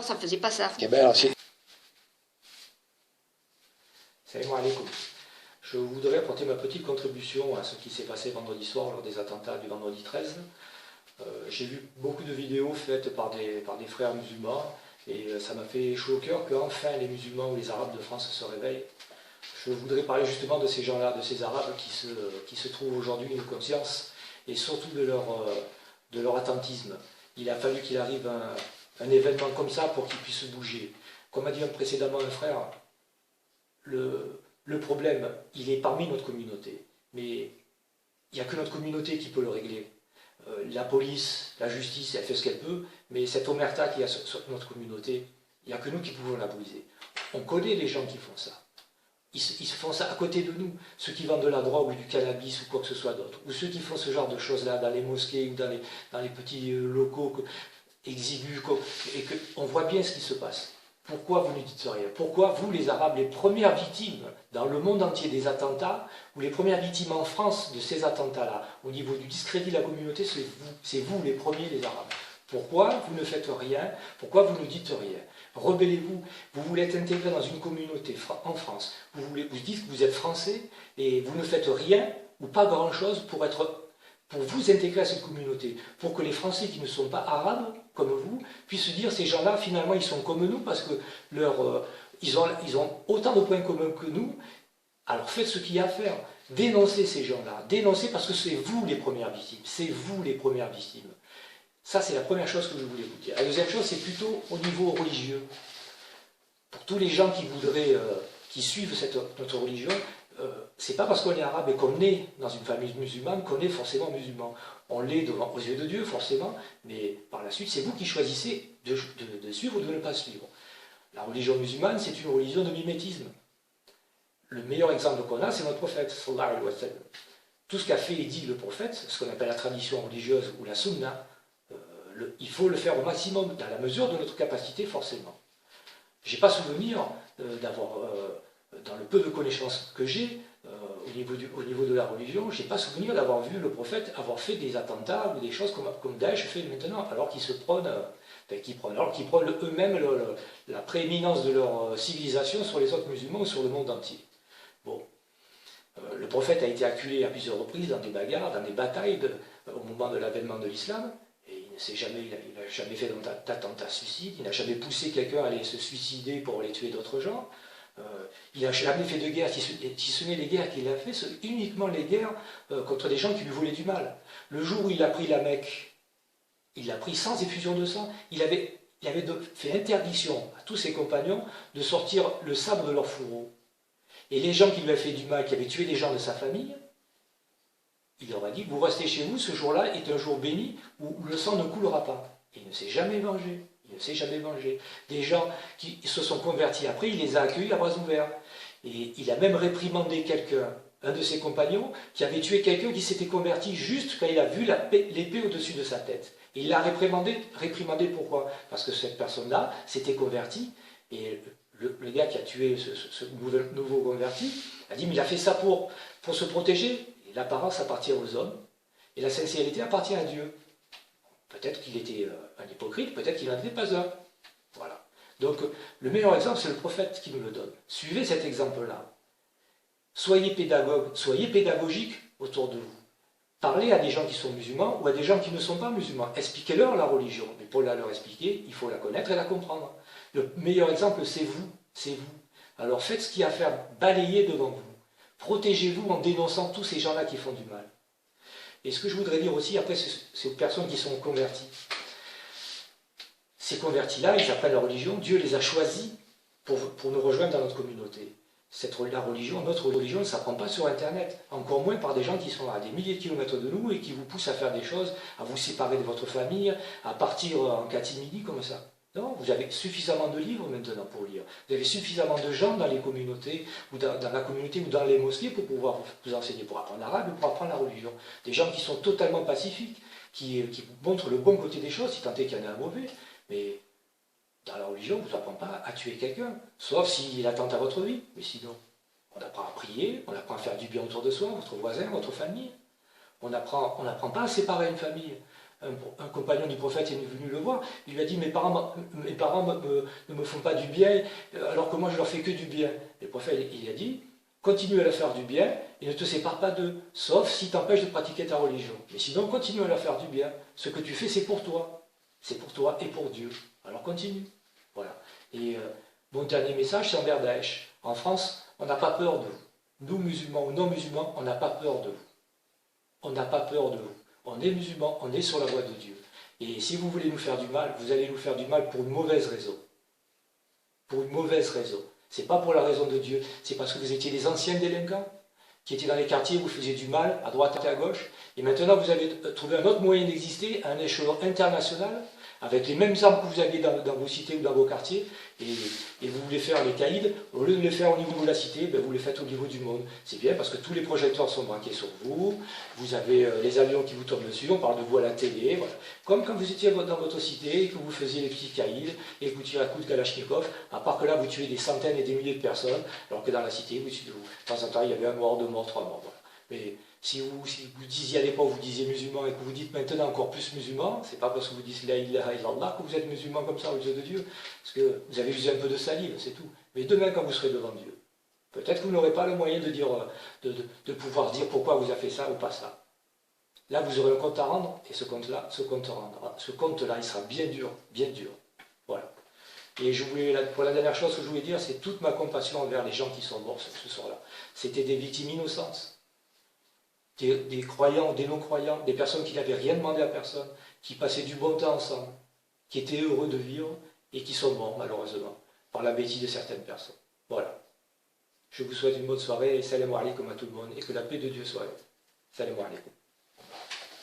ça ne faisait pas ça. Eh ben alors, Salam alaikum. Je voudrais apporter ma petite contribution à ce qui s'est passé vendredi soir lors des attentats du vendredi 13. J'ai vu beaucoup de vidéos faites par des frères musulmans et ça m'a fait chaud au cœur qu'enfin les musulmans ou les arabes de France se réveillent. Je voudrais parler justement de ces gens-là, de ces arabes qui se trouvent aujourd'hui une conscience et surtout de leur attentisme. Il a fallu qu'il arrive un événement comme ça pour qu'ils puissent bouger. Comme a dit précédemment un frère, le problème, il est parmi notre communauté, mais il n'y a que notre communauté qui peut le régler. La police, la justice, elle fait ce qu'elle peut, mais cette omerta qu'il y a sur notre communauté, il n'y a que nous qui pouvons la briser. On connaît les gens qui font ça. Ils se font ça à côté de nous, ceux qui vendent de la drogue ou du cannabis ou quoi que ce soit d'autre, ou ceux qui font ce genre de choses-là dans les mosquées ou dans les petits locaux exigus, et qu'on voit bien ce qui se passe. Pourquoi vous ne dites rien? Pourquoi vous, les Arabes, les premières victimes dans le monde entier des attentats, ou les premières victimes en France de ces attentats-là, au niveau du discrédit de la communauté, c'est vous les premiers, les Arabes. Pourquoi vous ne faites rien? Pourquoi vous ne dites rien? Rebellez-vous, vous voulez être intégré dans une communauté en France, vous dites que vous êtes français et vous ne faites rien ou pas grand-chose pour vous intégrer à cette communauté, pour que les Français qui ne sont pas arabes, comme vous, puissent se dire ces gens-là, finalement, ils sont comme nous parce que ils ont autant de points communs que nous, alors faites ce qu'il y a à faire. Dénoncez ces gens-là, dénoncez parce que c'est vous les premières victimes, c'est vous les premières victimes. Ça, c'est la première chose que je voulais vous dire. La deuxième chose, c'est plutôt au niveau religieux. Pour tous les gens qui suivent notre religion, c'est pas parce qu'on est arabe et qu'on est dans une famille musulmane qu'on est forcément musulman. On l'est aux yeux de Dieu, forcément, mais par la suite, c'est vous qui choisissez de suivre ou de ne pas suivre. La religion musulmane, c'est une religion de mimétisme. Le meilleur exemple qu'on a, c'est notre prophète, sallallahu alayhi wa sallam. Tout ce qu'a fait et dit le prophète, ce qu'on appelle la tradition religieuse ou la sunna, il faut le faire au maximum, dans la mesure de notre capacité, forcément. Je n'ai pas souvenir d'avoir, dans le peu de connaissances que j'ai, au niveau de la religion, je n'ai pas souvenir d'avoir vu le prophète avoir fait des attentats ou des choses comme Daesh fait maintenant, alors qu'ils prônent eux-mêmes la prééminence de leur civilisation sur les autres musulmans ou sur le monde entier. Bon. Le prophète a été acculé à plusieurs reprises dans des bagarres, dans des batailles au moment de l'avènement de l'islam. Il n'a jamais fait d'attentat suicide, il n'a jamais poussé quelqu'un à aller se suicider pour aller tuer d'autres gens. Il n'a jamais fait de guerre, si ce n'est les guerres qu'il a fait, c'est uniquement les guerres contre des gens qui lui voulaient du mal. Le jour où il a pris la Mecque, il l'a pris sans effusion de sang, il avait fait interdiction à tous ses compagnons de sortir le sabre de leur fourreau. Et les gens qui lui avaient fait du mal, qui avaient tué des gens de sa famille, il leur a dit, vous restez chez vous, ce jour-là est un jour béni où le sang ne coulera pas. Il ne s'est jamais vengé. Il ne s'est jamais vengé. Des gens qui se sont convertis après, il les a accueillis à bras ouverts. Et il a même réprimandé quelqu'un, un de ses compagnons, qui avait tué quelqu'un qui s'était converti juste quand il a vu l'épée au-dessus de sa tête. Et il l'a réprimandé pourquoi? Parce que cette personne-là s'était convertie, et le gars qui a tué ce nouveau converti a dit, mais il a fait ça pour se protéger. L'apparence appartient aux hommes, et la sincérité appartient à Dieu. Peut-être qu'il était un hypocrite, peut-être qu'il n'en était pas un. Voilà. Donc, le meilleur exemple, c'est le prophète qui nous le donne. Suivez cet exemple-là. Soyez pédagogue, soyez pédagogique autour de vous. Parlez à des gens qui sont musulmans ou à des gens qui ne sont pas musulmans. Expliquez-leur la religion. Mais pour leur expliquer, il faut la connaître et la comprendre. Le meilleur exemple, c'est vous. C'est vous. Alors faites ce qu'il y a à faire, balayez devant vous. Protégez-vous en dénonçant tous ces gens-là qui font du mal. Et ce que je voudrais dire aussi, après, c'est aux personnes qui sont converties. Ces convertis-là, ils apprennent la religion, Dieu les a choisis pour nous rejoindre dans notre communauté. Notre religion ne s'apprend pas sur Internet, encore moins par des gens qui sont à des milliers de kilomètres de nous et qui vous poussent à faire des choses, à vous séparer de votre famille, à partir en catimini comme ça. Non, vous avez suffisamment de livres maintenant pour lire. Vous avez suffisamment de gens dans les communautés, ou dans la communauté, ou dans les mosquées pour pouvoir vous enseigner, pour apprendre l'arabe ou pour apprendre la religion. Des gens qui sont totalement pacifiques, qui vous montrent le bon côté des choses, si tant est qu'il y en a un mauvais. Mais dans la religion, on ne vous apprend pas à tuer quelqu'un, sauf s'il attente à votre vie. Mais sinon, on apprend à prier, on apprend à faire du bien autour de soi, votre voisin, votre famille. On n'apprend pas à séparer une famille. un compagnon du prophète est venu le voir, il lui a dit mes parents ne me font pas du bien, alors que moi je leur fais que du bien. Et le prophète il a dit, continue à leur faire du bien et ne te sépare pas d'eux, sauf si t'empêche de pratiquer ta religion. Mais sinon, continue à leur faire du bien. Ce que tu fais, c'est pour toi. C'est pour toi et pour Dieu. Alors continue. Voilà. Et mon dernier message, c'est envers Daesh. En France, on n'a pas peur de vous. Nous, musulmans ou non musulmans, on n'a pas peur de vous. On n'a pas peur de vous. On est musulmans, on est sur la voie de Dieu. Et si vous voulez nous faire du mal, vous allez nous faire du mal pour une mauvaise raison. Pour une mauvaise raison. C'est pas pour la raison de Dieu, c'est parce que vous étiez des anciens délinquants qui étaient dans les quartiers où vous faisiez du mal, à droite et à gauche, et maintenant vous avez trouvé un autre moyen d'exister à un échelon international, avec les mêmes armes que vous aviez dans vos cités ou dans vos quartiers, et vous voulez faire les caïds, au lieu de les faire au niveau de la cité, ben vous les faites au niveau du monde. C'est bien parce que tous les projecteurs sont braqués sur vous, vous avez les avions qui vous tombent dessus, on parle de vous à la télé, voilà. Comme quand vous étiez dans votre cité, et que vous faisiez les petits caïds, et que vous tirez à coups de Kalachnikov, à part que là vous tuez des centaines et des milliers de personnes, alors que dans la cité, de temps en temps il y avait un mort, deux morts, trois morts. Voilà. Mais si vous disiez à l'époque, vous disiez musulman et que vous dites maintenant encore plus musulman, c'est pas parce que vous dites la ilaha illallah que vous êtes musulman comme ça aux yeux de Dieu, parce que vous avez usé un peu de salive, c'est tout. Mais demain, quand vous serez devant Dieu, peut-être que vous n'aurez pas le moyen de dire, de pouvoir dire pourquoi vous avez fait ça ou pas ça. Là, vous aurez un compte à rendre, et ce compte-là, il sera bien dur, bien dur. Voilà. Et pour la dernière chose que je voulais dire, c'est toute ma compassion envers les gens qui sont morts ce soir-là. C'était des victimes innocentes. Des croyants, des non-croyants, des personnes qui n'avaient rien demandé à personne, qui passaient du bon temps ensemble, qui étaient heureux de vivre et qui sont morts malheureusement par la bêtise de certaines personnes. Voilà. Je vous souhaite une bonne soirée et salam alaikum à tout le monde et que la paix de Dieu soit avec vous. Salam alaikum.